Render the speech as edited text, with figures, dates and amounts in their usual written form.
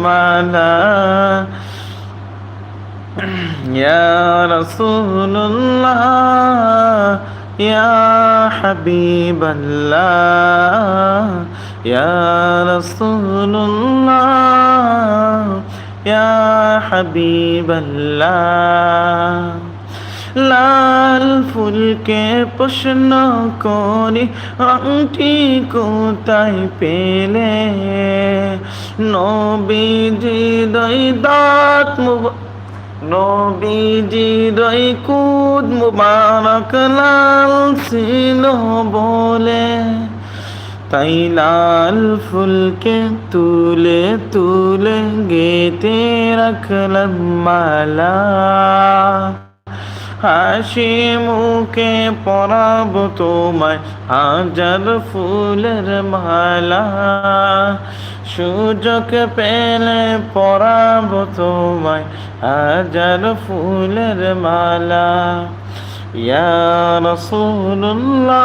মালা ইয়া রাসূলুল্লাহ ইয়া হাবিবাল্লাহ ইয়া রাসূলুল্লাহ ইয়া হাবিবাল্লাহ লাল ফুলকে প্রশ্ন করি রংটি কোথায় পেলে নবীজির দাঁত নবীজির কুদ মুবারক লাল ছিল বলে তাই লাল ফুলকে তুলে তুলে গেতে রাখলাম মালা হাসি মুখে পরাব তোমায় হাজার ফুলের মালা সুযোগ পেলে পরাব তোমায় হাজার ফুলের মালা ইয়া রাসূলুল্লাহ।